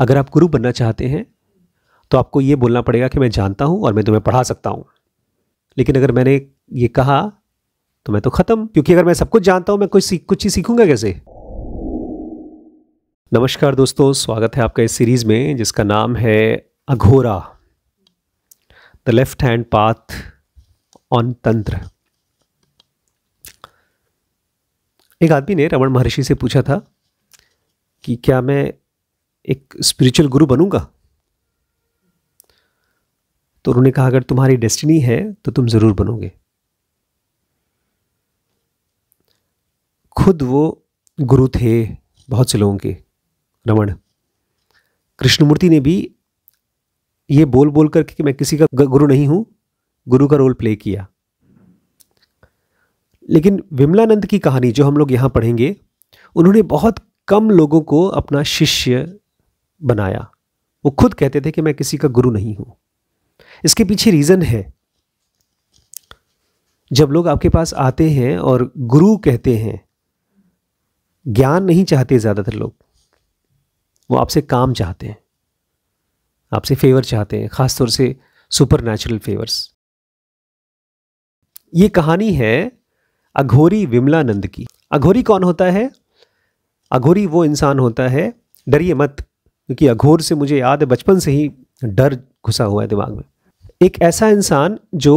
अगर आप गुरु बनना चाहते हैं तो आपको ये बोलना पड़ेगा कि मैं जानता हूँ और मैं तुम्हें पढ़ा सकता हूँ। लेकिन अगर मैंने ये कहा तो मैं तो खत्म, क्योंकि अगर मैं सब कुछ जानता हूँ मैं कुछ ही सीखूंगा कैसे। नमस्कार दोस्तों, स्वागत है आपका इस सीरीज में जिसका नाम है Aghora, the left hand path on tantra. एक आदमी ने रमन महर्षि से पूछा था कि क्या मैं एक स्पिरिचुअल गुरु बनूंगा? तो उन्होंने कहा अगर तुम्हारी डेस्टिनी है तो तुम जरूर बनोगे। खुद वो गुरु थे बहुत से लोगों के। रमन कृष्णमूर्ति ने भी ये बोल बोल कर कि मैं किसी का गुरु नहीं हूं, गुरु का रोल प्ले किया। लेकिन विमलानंद की कहानी जो हम लोग यहां पढ़ेंगे, उन्होंने बहुत कम लोगों को अपना शिष्य बनाया। वो खुद कहते थे कि मैं किसी का गुरु नहीं हूं। इसके पीछे रीजन है, जब लोग आपके पास आते हैं और गुरु कहते हैं, ज्ञान नहीं चाहते ज्यादातर लोग, वो आपसे काम चाहते हैं, आपसे फेवर चाहते हैं, खासतौर से सुपर नेचुरल फेवर्स। ये कहानी है अघोरी विमलानंद की। अघोरी कौन होता है? अघोरी वो इंसान होता है, डरिए मत, क्योंकि अघोर से मुझे याद है बचपन से ही डर घुसा हुआ है दिमाग में। एक ऐसा इंसान जो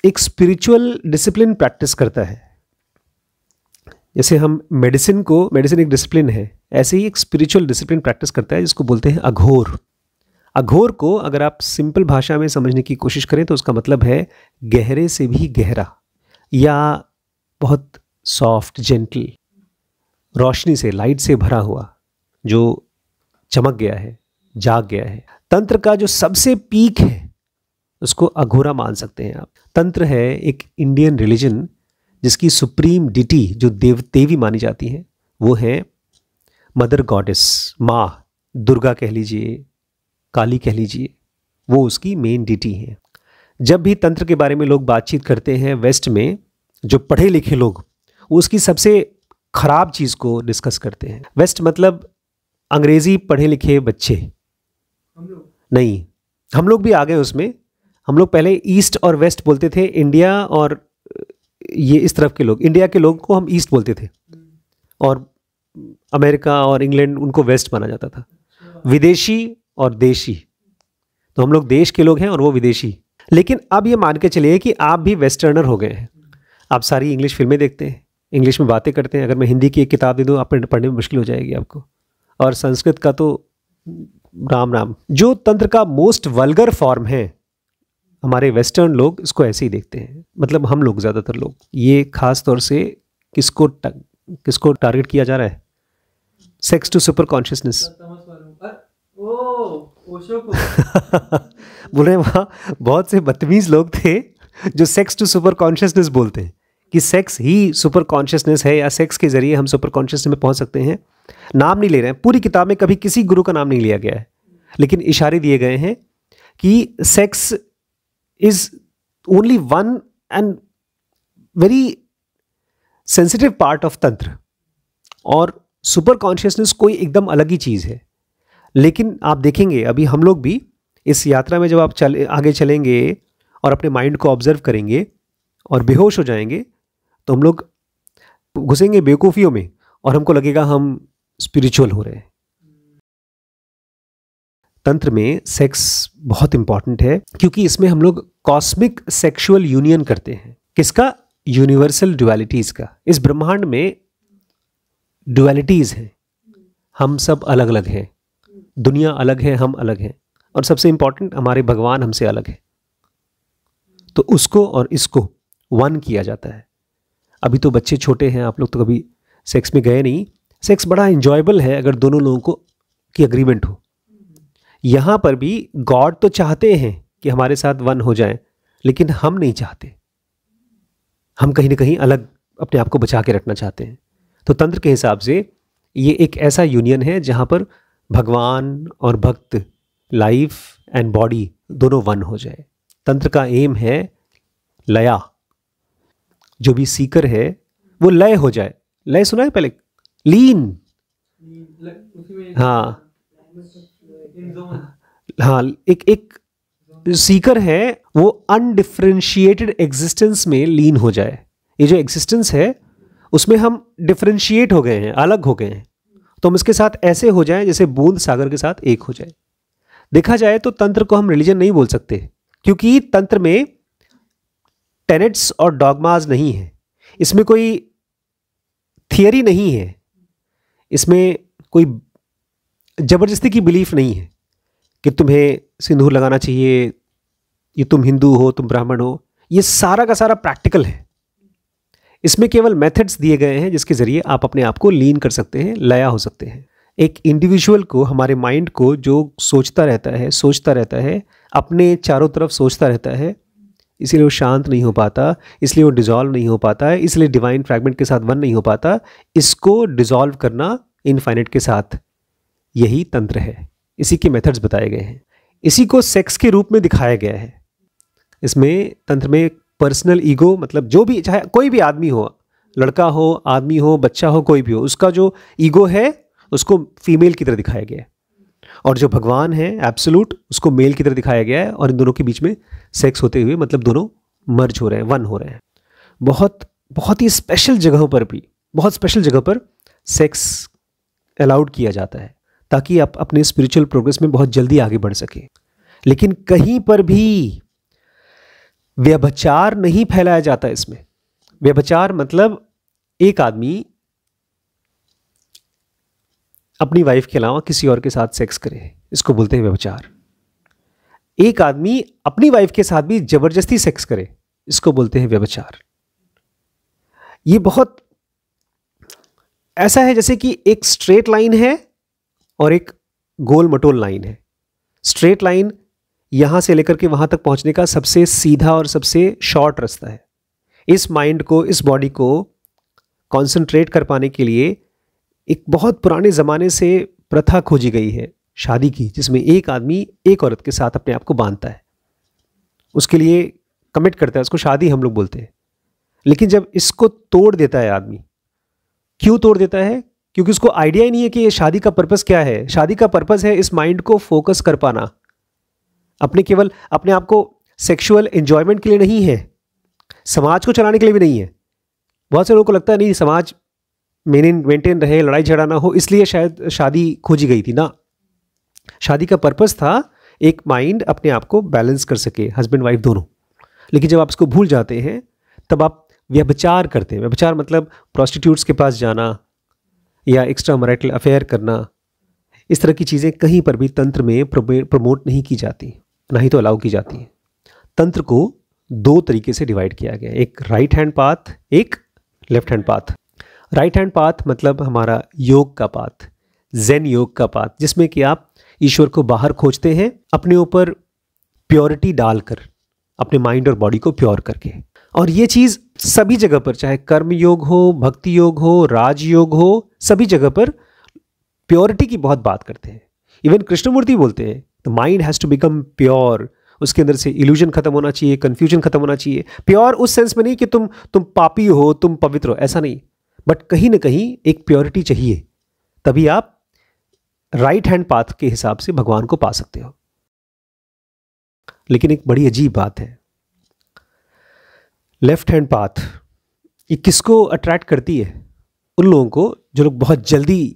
एक स्पिरिचुअल डिसिप्लिन प्रैक्टिस करता है। जैसे हम मेडिसिन एक डिसिप्लिन है, ऐसे ही एक स्पिरिचुअल डिसिप्लिन प्रैक्टिस करता है जिसको बोलते हैं अघोर। अघोर को अगर आप सिंपल भाषा में समझने की कोशिश करें तो उसका मतलब है गहरे से भी गहरा, या बहुत सॉफ्ट जेंटल, रोशनी से, लाइट से भरा हुआ, जो चमक गया है, जाग गया है। तंत्र का जो सबसे पीक है उसको अघोरा मान सकते हैं आप। तंत्र है एक इंडियन रिलीजन जिसकी सुप्रीम डिटी जो देवी मानी जाती है वो है मदर गॉडेस, माँ दुर्गा कह लीजिए, काली कह लीजिए, वो उसकी मेन डिटी है। जब भी तंत्र के बारे में लोग बातचीत करते हैं वेस्ट में, जो पढ़े लिखे लोग, वो उसकी सबसे खराब चीज़ को डिस्कस करते हैं। वेस्ट मतलब अंग्रेजी पढ़े लिखे बच्चे नहीं, हम लोग भी आ गए उसमें। हम लोग पहले ईस्ट और वेस्ट बोलते थे, इंडिया और ये इस तरफ के लोग, इंडिया के लोग को हम ईस्ट बोलते थे और अमेरिका और इंग्लैंड उनको वेस्ट माना जाता था। विदेशी और देशी, तो हम लोग देश के लोग हैं और वो विदेशी। लेकिन अब ये मान के चलिए कि आप भी वेस्टर्नर हो गए हैं। आप सारी इंग्लिश फिल्में देखते हैं, इंग्लिश में बातें करते हैं। अगर मैं हिंदी की एक किताब दे दूँ, आप पढ़ने में मुश्किल हो जाएगी आपको, और संस्कृत का तो राम राम। जो तंत्र का मोस्ट वल्गर फॉर्म है, हमारे वेस्टर्न लोग इसको ऐसे ही देखते हैं। मतलब हम लोग, ज़्यादातर लोग, ये खास तौर से किसको टारगेट किया जा रहा है? Sex to super consciousness. बोले वहाँ बहुत से बदतमीज लोग थे जो सेक्स टू सुपर कॉन्शियसनेस बोलते हैं कि सेक्स ही सुपर कॉन्शियसनेस है, या सेक्स के जरिए हम सुपर कॉन्शियसनेस में पहुंच सकते हैं। नाम नहीं ले रहे हैं, पूरी किताब में कभी किसी गुरु का नाम नहीं लिया गया है, लेकिन इशारे दिए गए हैं कि sex is only one and very sensitive part of तंत्र, और सुपर कॉन्शियसनेस कोई एकदम अलग ही चीज़ है। लेकिन आप देखेंगे अभी हम लोग भी इस यात्रा में जब आप आगे चलेंगे और अपने माइंड को ऑब्जर्व करेंगे और बेहोश हो जाएंगे, तो हम लोग घुसेंगे बेवकूफ़ियों में और हमको लगेगा हम स्पिरिचुअल हो रहे हैं। तंत्र में सेक्स बहुत इंपॉर्टेंट है, क्योंकि इसमें हम लोग कॉस्मिक सेक्सुअल यूनियन करते हैं। किसका? यूनिवर्सल ड्युअलिटीज का। इस ब्रह्मांड में ड्युअलिटीज हैं, हम सब अलग अलग हैं, दुनिया अलग है, हम अलग हैं, और सबसे इंपॉर्टेंट हमारे भगवान हमसे अलग है। तो उसको और इसको वन किया जाता है। अभी तो बच्चे छोटे हैं, आप लोग तो कभी सेक्स में गए नहीं। सेक्स बड़ा इंजॉयबल है अगर दोनों लोगों को की अग्रीमेंट हो। यहाँ पर भी गॉड तो चाहते हैं कि हमारे साथ वन हो जाए, लेकिन हम नहीं चाहते। हम कहीं ना कहीं अलग अपने आप को बचा के रखना चाहते हैं। तो तंत्र के हिसाब से ये एक ऐसा यूनियन है जहाँ पर भगवान और भक्त, लाइफ एंड बॉडी दोनों वन हो जाए। तंत्र का एम है लया। जो भी सीकर है वो लय हो जाए। लय सुना है पहले? लीन, हाँ, हाँ, एक सीकर है वो अनडिफरेंशिएटेड एग्जिस्टेंस में लीन हो जाए। ये जो एग्जिस्टेंस है उसमें हम डिफरेंशिएट हो गए हैं, अलग हो गए हैं, तो हम इसके साथ ऐसे हो जाएं जैसे बूंद सागर के साथ एक हो जाए। देखा जाए तो तंत्र को हम रिलीजन नहीं बोल सकते, क्योंकि तंत्र में टेनेट्स और डॉगमाज नहीं है, इसमें कोई थियरी नहीं है, इसमें कोई जबरदस्ती की बिलीफ नहीं है कि तुम्हें सिंदूर लगाना चाहिए, ये तुम हिंदू हो, तुम ब्राह्मण हो। ये सारा का सारा प्रैक्टिकल है। इसमें केवल मेथड्स दिए गए हैं जिसके जरिए आप अपने आप को लीन कर सकते हैं, लया हो सकते हैं। एक इंडिविजुअल को, हमारे माइंड को जो सोचता रहता है, अपने चारों तरफ सोचता रहता है, इसलिए वो शांत नहीं हो पाता, इसलिए वो डिसॉल्व नहीं हो पाता है, इसलिए डिवाइन फ्रैगमेंट के साथ वन नहीं हो पाता। इसको डिसॉल्व करना इनफाइनाइट के साथ, यही तंत्र है। इसी के मेथड्स बताए गए हैं। इसी को सेक्स के रूप में दिखाया गया है। इसमें तंत्र में पर्सनल ईगो, मतलब जो भी, चाहे कोई भी आदमी हो, लड़का हो, आदमी हो, बच्चा हो, कोई भी हो, उसका जो ईगो है उसको फीमेल की तरह दिखाया गया है, और जो भगवान है एब्सोल्यूट, उसको मेल की तरह दिखाया गया है। और इन दोनों के बीच में सेक्स होते हुए, मतलब दोनों मर्ज हो रहे हैं, वन हो रहे हैं। बहुत ही स्पेशल जगहों पर भी, बहुत स्पेशल जगह पर सेक्स अलाउड किया जाता है, ताकि आप अपने स्पिरिचुअल प्रोग्रेस में बहुत जल्दी आगे बढ़ सके। लेकिन कहीं पर भी व्यभिचार नहीं फैलाया जाता इसमें। व्यभिचार मतलब एक आदमी अपनी वाइफ के अलावा किसी और के साथ सेक्स करे, इसको बोलते हैं व्यभिचार। एक आदमी अपनी वाइफ के साथ भी जबरदस्ती सेक्स करे, इसको बोलते हैं व्यभिचार। ये बहुत ऐसा है जैसे कि एक स्ट्रेट लाइन है और एक गोल मटोल लाइन है। स्ट्रेट लाइन यहां से लेकर के वहां तक पहुंचने का सबसे सीधा और सबसे शॉर्ट रास्ता है। इस माइंड को, इस बॉडी को कंसंट्रेट कर पाने के लिए एक बहुत पुराने ज़माने से प्रथा खोजी गई है शादी की, जिसमें एक आदमी एक औरत के साथ अपने आप को बांधता है, उसके लिए कमिट करता है, उसको शादी हम लोग बोलते हैं। लेकिन जब इसको तोड़ देता है आदमी, क्यों तोड़ देता है? क्योंकि उसको आइडिया ही नहीं है कि ये शादी का पर्पस क्या है। शादी का पर्पस है इस माइंड को फोकस कर पाना, केवल अपने आप को सेक्सुअल एंजॉयमेंट के लिए नहीं है, समाज को चलाने के लिए भी नहीं है। बहुत से लोगों को लगता है नहीं, समाज मेंटेन रहे, लड़ाई झगड़ा ना हो, इसलिए शायद शादी खोजी गई थी ना। शादी का पर्पस था एक माइंड अपने आप को बैलेंस कर सके, हस्बैंड वाइफ दोनों। लेकिन जब आप इसको भूल जाते हैं तब आप व्यभिचार करते हैं। व्यभिचार मतलब प्रोस्टिट्यूट्स के पास जाना या एक्स्ट्रा मैरिटल अफेयर करना। इस तरह की चीज़ें कहीं पर भी तंत्र में प्रमोट नहीं की जाती, ना ही तो अलाउ की जाती है। तंत्र को दो तरीके से डिवाइड किया गया है, एक राइट हैंड पाथ, एक left hand path. Right hand path मतलब हमारा योग का पाथ, जेन योग का पाथ, जिसमें कि आप ईश्वर को बाहर खोजते हैं अपने ऊपर प्योरिटी डालकर, अपने माइंड और बॉडी को प्योर करके। और ये चीज़ सभी जगह पर, चाहे कर्म योग हो, भक्ति योग हो, राज योग हो, सभी जगह पर प्योरिटी की बहुत बात करते हैं। इवन कृष्णमूर्ति बोलते हैं the mind has to become pure. उसके अंदर से इल्यूजन खत्म होना चाहिए, कन्फ्यूजन खत्म होना चाहिए। प्योर उस सेंस में नहीं कि तुम पापी हो, तुम पवित्र हो, ऐसा नहीं, बट कहीं ना कहीं एक प्योरिटी चाहिए, तभी आप राइट हैंड पाथ के हिसाब से भगवान को पा सकते हो। लेकिन एक बड़ी अजीब बात है, लेफ्ट हैंड पाथ ये किसको अट्रैक्ट करती है? उन लोगों को जो लोग बहुत जल्दी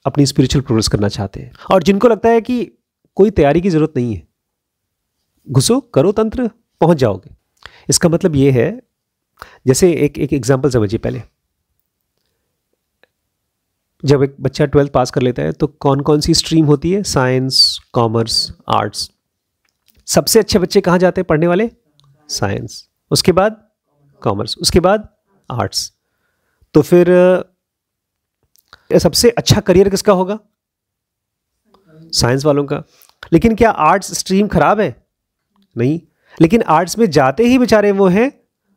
अपनी स्पिरिचुअल प्रोग्रेस करना चाहते हैं और जिनको लगता है कि कोई तैयारी की जरूरत नहीं है, घुसो, करो तंत्र, पहुंच जाओगे। इसका मतलब ये है, जैसे एक एग्जांपल समझिए। पहले जब एक बच्चा 12th पास कर लेता है तो कौन कौन सी स्ट्रीम होती है? Science, commerce, arts. सबसे अच्छे बच्चे कहाँ जाते हैं पढ़ने वाले? साइंस, उसके बाद कॉमर्स, उसके बाद आर्ट्स। तो फिर सबसे अच्छा करियर किसका होगा? साइंस वालों का। लेकिन क्या आर्ट्स स्ट्रीम खराब है? नहीं, लेकिन आर्ट्स में जाते ही बेचारे वो हैं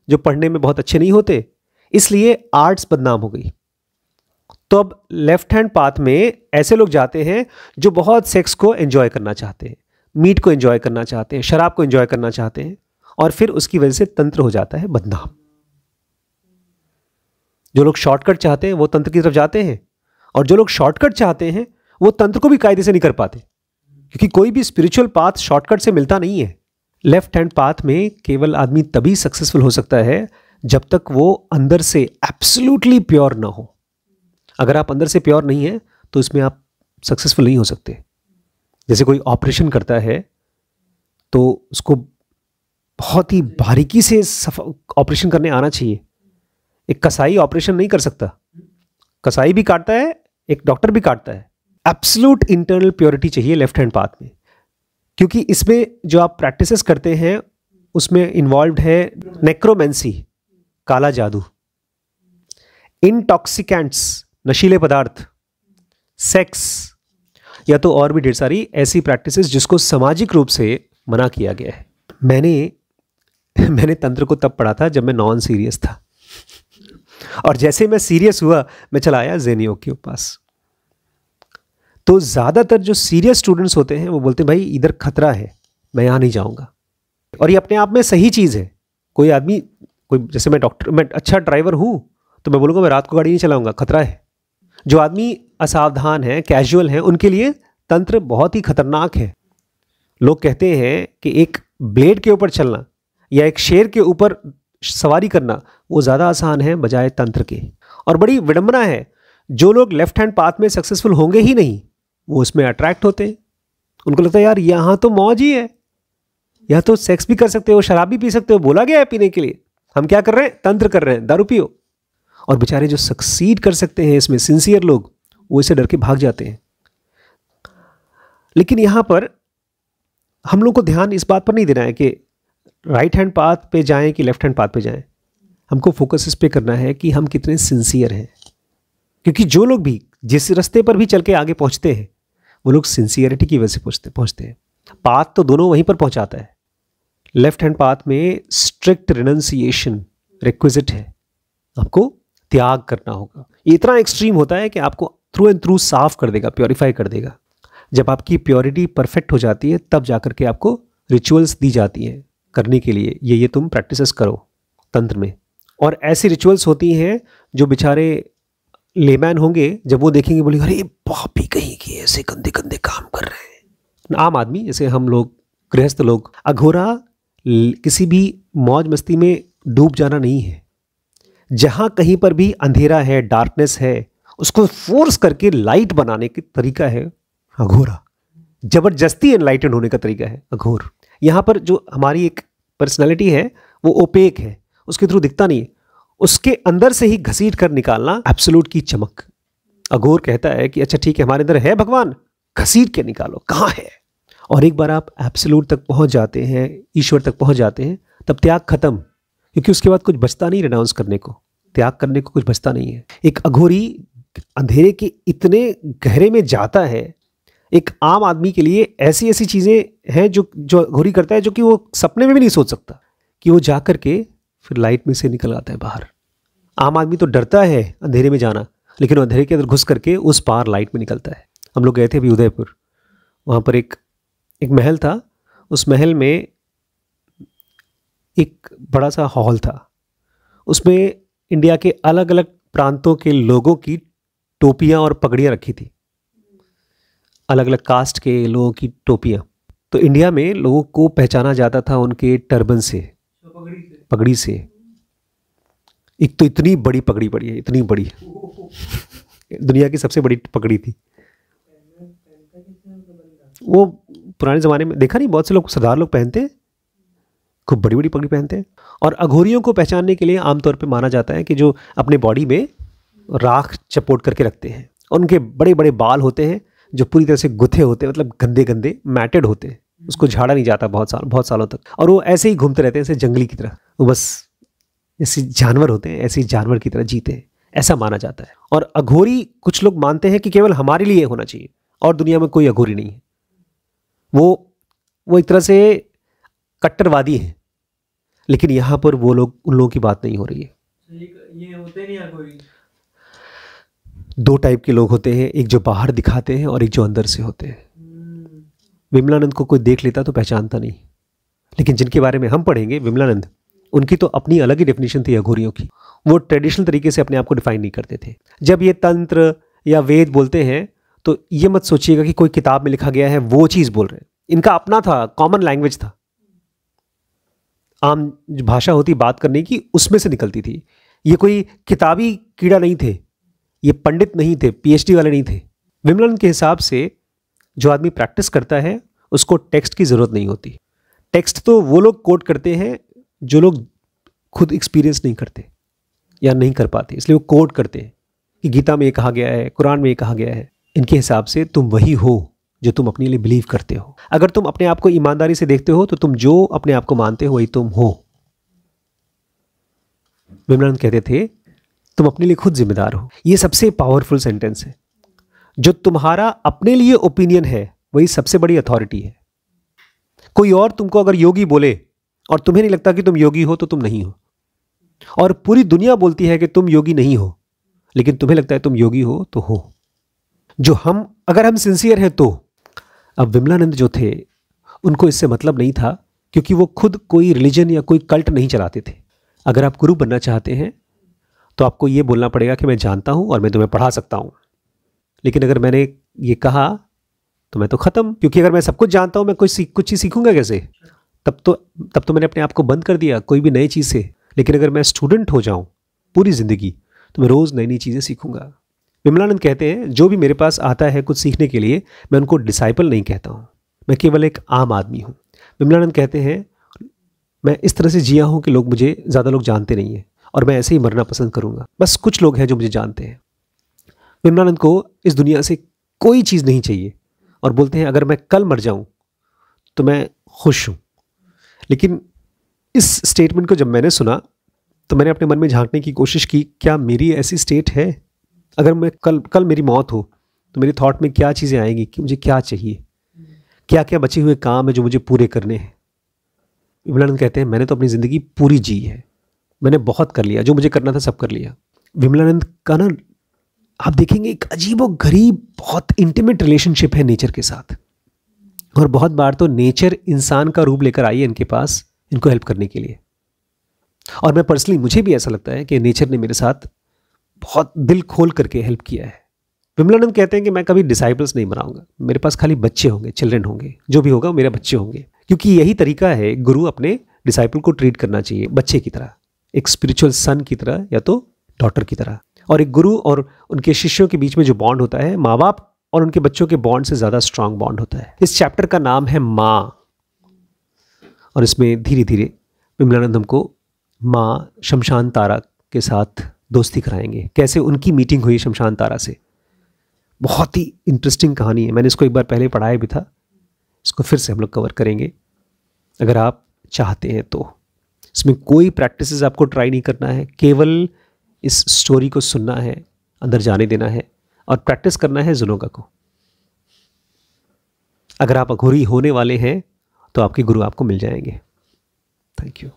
जो पढ़ने में बहुत अच्छे नहीं होते, इसलिए आर्ट्स बदनाम हो गई। तो अब लेफ्ट हैंड पाथ में ऐसे लोग जाते हैं जो बहुत सेक्स को एंजॉय करना चाहते हैं, मीट को एंजॉय करना चाहते हैं, शराब को एंजॉय करना चाहते हैं, और फिर उसकी वजह से तंत्र हो जाता है बदनाम। जो लोग शॉर्टकट चाहते हैं वो तंत्र की तरफ जाते हैं, और जो लोग शॉर्टकट चाहते हैं वो तंत्र को भी कायदे से नहीं कर पाते। क्योंकि कोई भी स्पिरिचुअल पाथ शॉर्टकट से मिलता नहीं है। लेफ्ट हैंड पाथ में केवल आदमी तभी सक्सेसफुल हो सकता है जब तक वो अंदर से एब्सोल्युटली प्योर ना हो। अगर आप अंदर से प्योर नहीं है तो इसमें आप सक्सेसफुल नहीं हो सकते। जैसे कोई ऑपरेशन करता है तो उसको बहुत ही बारीकी से ऑपरेशन करने आना चाहिए। एक कसाई ऑपरेशन नहीं कर सकता, कसाई भी काटता है, एक डॉक्टर भी काटता है। एब्सोल्यूट इंटरनल प्योरिटी चाहिए लेफ्ट हैंड पाथ में, क्योंकि इसमें जो आप प्रैक्टिसेस करते हैं उसमें इन्वॉल्व है नेक्रोमेंसी, काला जादू, इंटॉक्सिकेंट्स, नशीले पदार्थ, सेक्स, या तो और भी ढेर सारी ऐसी प्रैक्टिसेस जिसको सामाजिक रूप से मना किया गया है। मैंने तंत्र को तब पढ़ा था जब मैं नॉन सीरियस था, और जैसे मैं सीरियस हुआ मैं चला आया ज़ेन योग के पास। तो ज़्यादातर जो सीरियस स्टूडेंट्स होते हैं वो बोलते हैं भाई इधर खतरा है, मैं यहाँ नहीं जाऊँगा। और ये अपने आप में सही चीज़ है। कोई आदमी, कोई जैसे मैं अच्छा ड्राइवर हूँ तो मैं बोलूँगा मैं रात को गाड़ी नहीं चलाऊँगा, खतरा है। जो आदमी असावधान है, कैजुअल है, उनके लिए तंत्र बहुत ही खतरनाक है। लोग कहते हैं कि एक ब्लेड के ऊपर चलना या एक शेर के ऊपर सवारी करना वो ज़्यादा आसान है बजाय तंत्र के। और बड़ी विडंबना है, जो लोग लेफ्ट हैंड पाथ में सक्सेसफुल होंगे ही नहीं वो उसमें अट्रैक्ट होते हैं। उनको लगता है यार यहाँ तो मौज ही है, यहाँ तो सेक्स भी कर सकते हो, शराब भी पी सकते हो, बोला गया है पीने के लिए, हम क्या कर रहे हैं, तंत्र कर रहे हैं, दारू पियो। और बेचारे जो सक्सीड कर सकते हैं इसमें, सिंसियर लोग, वो इसे डर के भाग जाते हैं। लेकिन यहाँ पर हम लोग को ध्यान इस बात पर नहीं देना है कि राइट हैंड पाथ पे जाएं कि लेफ्ट हैंड पाथ पे जाएं। हमको फोकस इस पे करना है कि हम कितने सिंसियर हैं, क्योंकि जो लोग भी जिस रास्ते पर भी चल के आगे पहुंचते हैं वो लोग सिंसियरिटी की वजह से पहुंचते हैं। पाथ तो दोनों वहीं पर पहुंचाता है। लेफ्ट हैंड पाथ में स्ट्रिक्ट रिनंसिएशन रिक्विजिट है, आपको त्याग करना होगा। ये इतना एक्सट्रीम होता है कि आपको थ्रू एंड थ्रू साफ कर देगा, प्योरीफाई कर देगा। जब आपकी प्योरिटी परफेक्ट हो जाती है तब जाकर के आपको रिचुअल्स दी जाती हैं करने के लिए, ये तुम प्रैक्टिसेस करो तंत्र में। और ऐसी रिचुअल्स होती हैं जो बेचारे लेमैन होंगे, जब वो देखेंगे बोलेंगे अरे पापी कहीं की ऐसे गंदे गंदे काम कर रहे हैं। आम आदमी जैसे हम लोग गृहस्थ लोग, अघोरा किसी भी मौज मस्ती में डूब जाना नहीं है। जहाँ कहीं पर भी अंधेरा है, डार्कनेस है, उसको फोर्स करके लाइट बनाने की तरीका है अघोरा। जबरदस्ती एनलाइटेंड होने का तरीका है अघोर। यहाँ पर जो हमारी एक पर्सनालिटी है वो ओपेक है, उसके थ्रू दिखता नहीं है, उसके अंदर से ही घसीट कर निकालना एब्सोल्यूट की चमक। अघोर कहता है कि अच्छा ठीक है, हमारे अंदर है भगवान, घसीट के निकालो, कहाँ है। और एक बार आप एब्सोल्यूट तक पहुंच जाते हैं, ईश्वर तक पहुंच जाते हैं, तब त्याग खत्म, क्योंकि उसके बाद कुछ बचता नहीं रिनाउंस करने को, त्याग करने को कुछ बचता नहीं है। एक अघोरी अंधेरे के इतने गहरे में जाता है। एक आम आदमी के लिए ऐसी ऐसी चीज़ें हैं जो अघोरी करता है, जो कि वो सपने में भी नहीं सोच सकता, कि वो जा कर के फिर लाइट में से निकल आता है बाहर। आम आदमी तो डरता है अंधेरे में जाना, लेकिन वो अंधेरे के अंदर घुस करके उस पार लाइट में निकलता है। हम लोग गए थे अभी उदयपुर, वहाँ पर एक महल था। उस महल में एक बड़ा सा हॉल था, उसमें इंडिया के अलग अलग प्रांतों के लोगों की टोपियाँ और पगड़ियाँ रखी थी, अलग अलग कास्ट के लोगों की टोपियाँ। तो इंडिया में लोगों को पहचाना जाता था उनके टर्बन से, पगड़ी से। एक तो इतनी बड़ी पगड़ी पड़ी है, इतनी बड़ी, दुनिया की सबसे बड़ी पगड़ी थी वो। पुराने ज़माने में देखा नहीं, बहुत से लोग, सरदार लोग पहनते हैं, खूब बड़ी बड़ी पगड़ी पहनते हैं। और अघोरियों को पहचानने के लिए आमतौर पे माना जाता है कि जो अपने बॉडी में राख चपोट करके रखते हैं, उनके बड़े बड़े बाल होते हैं जो पूरी तरह से गुथे होते हैं, मतलब गंदे गंदे मैटेड होते हैं, उसको झाड़ा नहीं जाता बहुत सालों तक। और वो ऐसे ही घूमते रहते हैं ऐसे जंगली की तरह, वो बस ऐसे जानवर होते हैं, ऐसे जानवर की तरह जीते हैं, ऐसा माना जाता है। और अघोरी कुछ लोग मानते हैं कि केवल हमारे लिए होना चाहिए और दुनिया में कोई अघोरी नहीं है। वो एक तरह से कट्टरवादी हैं, लेकिन यहाँ पर वो लोग, उन लोगों की बात नहीं हो रही है। ये होते नहीं अघोरी। दो टाइप के लोग होते हैं, एक जो बाहर दिखाते हैं और एक जो अंदर से होते हैं। विमलानंद को कोई देख लेता तो पहचानता नहीं, लेकिन जिनके बारे में हम पढ़ेंगे विमलानंद, उनकी तो अपनी अलग ही डेफिनेशन थी अघोरियों की। वो ट्रेडिशनल तरीके से अपने आप को डिफाइन नहीं करते थे। जब ये तंत्र या वेद बोलते हैं तो ये मत सोचिएगा कि कोई किताब में लिखा गया है वो चीज़ बोल रहे हैं। इनका अपना था, कॉमन लैंग्वेज था, आम जो भाषा होती बात करने की उसमें से निकलती थी। ये कोई किताबी कीड़ा नहीं थे, ये पंडित नहीं थे, पीएचडी वाले नहीं थे। विमलन के हिसाब से जो आदमी प्रैक्टिस करता है उसको टेक्स्ट की ज़रूरत नहीं होती। टेक्स्ट तो वो लोग कोट करते हैं जो लोग खुद एक्सपीरियंस नहीं करते या नहीं कर पाते, इसलिए वो कोट करते हैं कि गीता में ये कहा गया है, कुरान में ये कहा गया है। इनके हिसाब से तुम वही हो जो तुम अपने लिए बिलीव करते हो। अगर तुम अपने आप को ईमानदारी से देखते हो तो तुम जो अपने आप को मानते हो वही तुम हो। विमलानंद कहते थे तुम अपने लिए खुद जिम्मेदार हो। ये सबसे पावरफुल सेंटेंस है। जो तुम्हारा अपने लिए ओपिनियन है वही सबसे बड़ी अथॉरिटी है। कोई और तुमको अगर योगी बोले और तुम्हें नहीं लगता कि तुम योगी हो तो तुम नहीं हो, और पूरी दुनिया बोलती है कि तुम योगी नहीं हो लेकिन तुम्हें लगता है तुम योगी हो तो हो। अगर हम सिंसियर हैं तो। अब विमलानंद जो थे उनको इससे मतलब नहीं था, क्योंकि वो खुद कोई रिलीजन या कोई कल्ट नहीं चलाते थे। अगर आप गुरु बनना चाहते हैं तो आपको ये बोलना पड़ेगा कि मैं जानता हूं और मैं तुम्हें पढ़ा सकता हूं, लेकिन अगर मैंने ये कहा तो मैं तो खत्म, क्योंकि अगर मैं सब कुछ जानता हूं मैं कुछ चीज़ सीखूंगा कैसे? तब तो मैंने अपने आप को बंद कर दिया कोई भी नई चीज़ से। लेकिन अगर मैं स्टूडेंट हो जाऊं पूरी ज़िंदगी तो मैं रोज़ नई नई चीज़ें सीखूंगा। विमलानंद कहते हैं जो भी मेरे पास आता है कुछ सीखने के लिए, मैं उनको डिसाइपल नहीं कहता हूँ, मैं केवल एक आम आदमी हूँ। विमलानंद कहते हैं मैं इस तरह से जिया हूँ कि ज़्यादा लोग जानते नहीं हैं और मैं ऐसे ही मरना पसंद करूँगा। बस कुछ लोग हैं जो मुझे जानते हैं। विमलानंद को इस दुनिया से कोई चीज़ नहीं चाहिए और बोलते हैं अगर मैं कल मर जाऊँ तो मैं खुश हूँ। लेकिन इस स्टेटमेंट को जब मैंने सुना तो मैंने अपने मन में झांकने की कोशिश की, क्या मेरी ऐसी स्टेट है? अगर मैं कल मेरी मौत हो तो मेरे थॉट में क्या चीज़ें आएंगी कि मुझे क्या चाहिए, क्या क्या बचे हुए काम है जो मुझे पूरे करने हैं। विमलानंद कहते हैं मैंने तो अपनी ज़िंदगी पूरी जी है, मैंने बहुत कर लिया, जो मुझे करना था सब कर लिया। विमलानंद का ना आप देखेंगे एक अजीब और गरीब बहुत इंटीमेट रिलेशनशिप है नेचर के साथ, और बहुत बार तो नेचर इंसान का रूप लेकर आई है इनके पास इनको हेल्प करने के लिए। और मैं पर्सनली मुझे भी ऐसा लगता है कि नेचर ने मेरे साथ बहुत दिल खोल करके हेल्प किया है। विमलानंद कहते हैं कि मैं कभी डिसाइपल्स नहीं बनाऊंगा, मेरे पास खाली बच्चे होंगे, चिल्ड्रन होंगे, जो भी होगा मेरे बच्चे होंगे, क्योंकि यही तरीका है गुरु अपने डिसाइपल को ट्रीट करना चाहिए, बच्चे की तरह, एक स्पिरिचुअल सन की तरह या तो डॉटर की तरह। और एक गुरु और उनके शिष्यों के बीच में जो बॉन्ड होता है, माँ बाप और उनके बच्चों के बॉन्ड से ज़्यादा स्ट्रांग बॉन्ड होता है। इस चैप्टर का नाम है माँ, और इसमें धीरे धीरे विमलानंद हमको माँ शमशान तारा के साथ दोस्ती कराएंगे, कैसे उनकी मीटिंग हुई शमशान तारा से। बहुत ही इंटरेस्टिंग कहानी है, मैंने इसको एक बार पहले पढ़ाया भी था, इसको फिर से हम लोग कवर करेंगे अगर आप चाहते हैं तो। इसमें कोई प्रैक्टिसेस आपको ट्राई नहीं करना है, केवल इस स्टोरी को सुनना है, अंदर जाने देना है और प्रैक्टिस करना है जुनोगा को। अगर आप अघोरी होने वाले हैं तो आपके गुरु आपको मिल जाएंगे। Thank you.